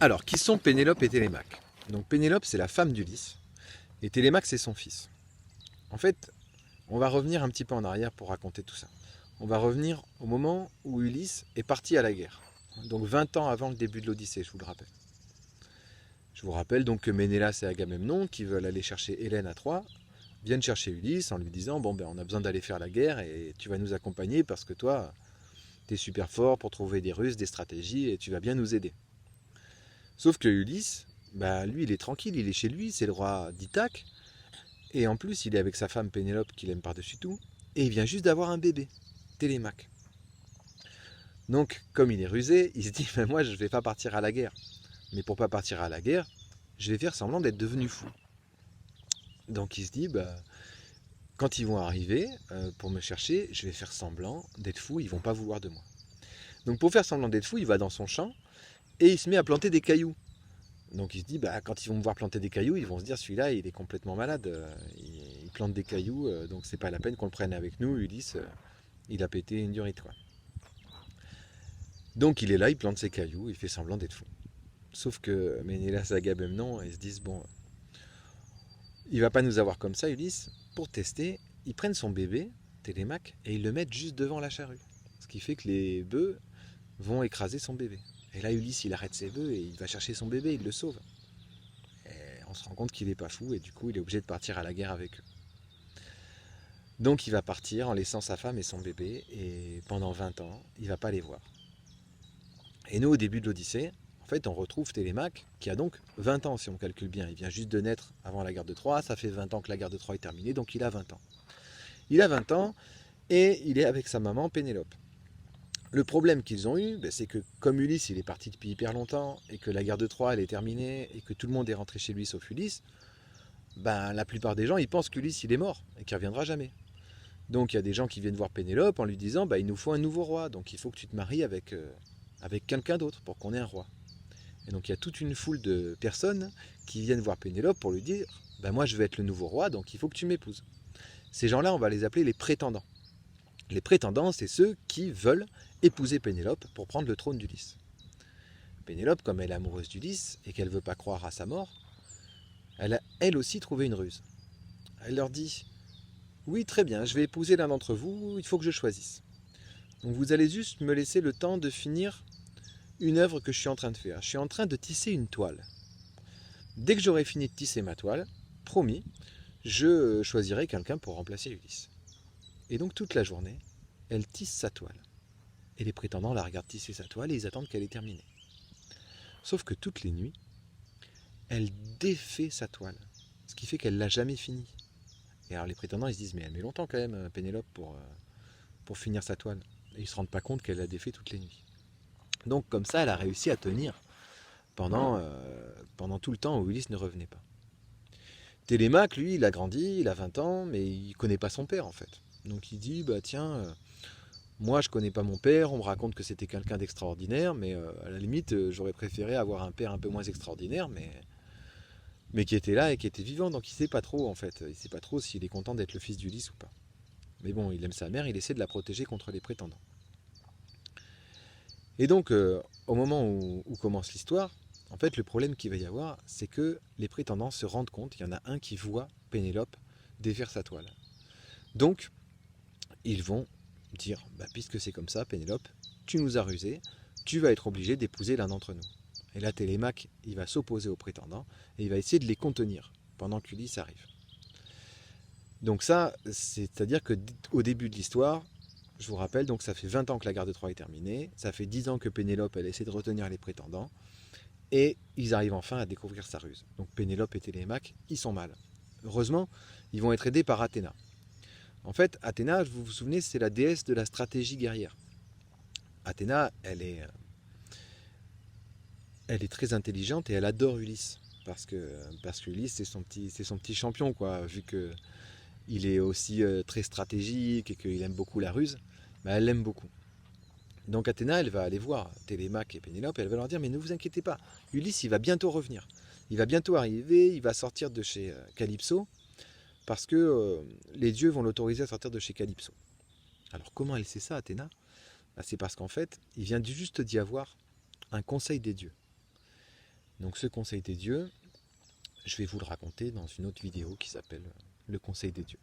Alors, qui sont Pénélope et Télémaque? Donc Pénélope, c'est la femme d'Ulysse, et Télémaque, c'est son fils. En fait, on va revenir un petit peu en arrière pour raconter tout ça. On va revenir au moment où Ulysse est parti à la guerre. Donc 20 ans avant le début de l'Odyssée, je vous le rappelle. Je vous rappelle donc que Ménélas et Agamemnon, qui veulent aller chercher Hélène à Troie, viennent chercher Ulysse en lui disant bon ben on a besoin d'aller faire la guerre et tu vas nous accompagner parce que toi, t'es super fort pour trouver des ruses, des stratégies et tu vas bien nous aider. Sauf que Ulysse, bah lui il est tranquille, il est chez lui, c'est le roi d'Ithaque, et en plus il est avec sa femme Pénélope qu'il aime par-dessus tout, et il vient juste d'avoir un bébé, Télémaque. Donc comme il est rusé, il se dit ben moi je vais pas partir à la guerre. Mais pour pas partir à la guerre, je vais faire semblant d'être devenu fou. Donc il se dit bah quand ils vont arriver pour me chercher, je vais faire semblant d'être fou, ils vont pas vouloir de moi. Donc pour faire semblant d'être fou, il va dans son champ et il se met à planter des cailloux. Donc il se dit, bah, quand ils vont me voir planter des cailloux, ils vont se dire, celui-là, il est complètement malade. Il plante des cailloux, donc c'est pas la peine qu'on le prenne avec nous. Ulysse, il a pété une durite, quoi. Donc il est là, il plante ses cailloux, il fait semblant d'être fou. Sauf que Ménélas et Agamemnon, ils se disent, bon, il va pas nous avoir comme ça, Ulysse. Pour tester, ils prennent son bébé, Télémaque, et ils le mettent juste devant la charrue. Ce qui fait que les bœufs vont écraser son bébé. Et là, Ulysse, il arrête ses bœufs et il va chercher son bébé, il le sauve. Et on se rend compte qu'il n'est pas fou et du coup, il est obligé de partir à la guerre avec eux. Donc, il va partir en laissant sa femme et son bébé et pendant 20 ans, il ne va pas les voir. Et nous, au début de l'Odyssée, en fait, on retrouve Télémaque qui a donc 20 ans, si on calcule bien. Il vient juste de naître avant la guerre de Troie, ça fait 20 ans que la guerre de Troie est terminée, donc il a 20 ans. Il a 20 ans et il est avec sa maman Pénélope. Le problème qu'ils ont eu, c'est que comme Ulysse il est parti depuis hyper longtemps et que la guerre de Troie elle est terminée et que tout le monde est rentré chez lui sauf Ulysse, la plupart des gens ils pensent qu'Ulysse il est mort et qu'il ne reviendra jamais. Donc il y a des gens qui viennent voir Pénélope en lui disant il nous faut un nouveau roi, donc il faut que tu te maries avec quelqu'un d'autre pour qu'on ait un roi. Et donc il y a toute une foule de personnes qui viennent voir Pénélope pour lui dire moi je vais être le nouveau roi donc il faut que tu m'épouses. Ces gens-là on va les appeler les prétendants. Les prétendants, c'est ceux qui veulent épouser Pénélope pour prendre le trône d'Ulysse. Pénélope, comme elle est amoureuse d'Ulysse et qu'elle ne veut pas croire à sa mort, elle a elle aussi trouvé une ruse. Elle leur dit « Oui, très bien, je vais épouser l'un d'entre vous, il faut que je choisisse. Donc vous allez juste me laisser le temps de finir une œuvre que je suis en train de faire. Je suis en train de tisser une toile. Dès que j'aurai fini de tisser ma toile, promis, je choisirai quelqu'un pour remplacer Ulysse. » Et donc toute la journée, elle tisse sa toile. Et les prétendants la regardent tisser sa toile et ils attendent qu'elle ait terminé. Sauf que toutes les nuits, elle défait sa toile. Ce qui fait qu'elle ne l'a jamais finie. Et alors les prétendants ils se disent mais elle met longtemps quand même Pénélope pour finir sa toile. Et ils ne se rendent pas compte qu'elle la défait toutes les nuits. Donc comme ça elle a réussi à tenir pendant tout le temps où Ulysse ne revenait pas. Télémaque lui il a grandi, il a 20 ans mais il ne connaît pas son père en fait. Donc il dit tiens... moi, je connais pas mon père, on me raconte que c'était quelqu'un d'extraordinaire, mais à la limite, j'aurais préféré avoir un père un peu moins extraordinaire, mais qui était là et qui était vivant, donc il sait pas trop en fait. Il sait pas trop s'il est content d'être le fils d'Ulysse ou pas. Mais bon, il aime sa mère, il essaie de la protéger contre les prétendants. Et donc, au moment où commence l'histoire, en fait, le problème qu'il va y avoir, c'est que les prétendants se rendent compte, il y en a un qui voit Pénélope défaire sa toile. Donc, ils vont dire, puisque c'est comme ça, Pénélope, tu nous as rusés, tu vas être obligé d'épouser l'un d'entre nous. Et là, Télémaque, il va s'opposer aux prétendants et il va essayer de les contenir pendant qu'Ulysse arrive. Donc ça, c'est-à-dire qu'au début de l'histoire, je vous rappelle, donc ça fait 20 ans que la guerre de Troie est terminée, ça fait 10 ans que Pénélope, elle essaie de retenir les prétendants, et ils arrivent enfin à découvrir sa ruse. Donc Pénélope et Télémaque, ils sont mal. Heureusement, ils vont être aidés par Athéna. En fait, Athéna, vous vous souvenez, c'est la déesse de la stratégie guerrière. Athéna, elle est très intelligente et elle adore Ulysse. Parce qu'Ulysse, c'est son petit champion, quoi. Vu qu'il est aussi très stratégique et qu'il aime beaucoup la ruse, elle l'aime beaucoup. Donc Athéna, elle va aller voir Télémaque et Pénélope et elle va leur dire « Mais ne vous inquiétez pas, Ulysse, il va bientôt revenir. Il va bientôt arriver, il va sortir de chez Calypso. » Parce que les dieux vont l'autoriser à sortir de chez Calypso. Alors comment elle sait ça, Athéna? C'est parce qu'en fait, il vient juste d'y avoir un conseil des dieux. Donc ce conseil des dieux, je vais vous le raconter dans une autre vidéo qui s'appelle Le conseil des dieux.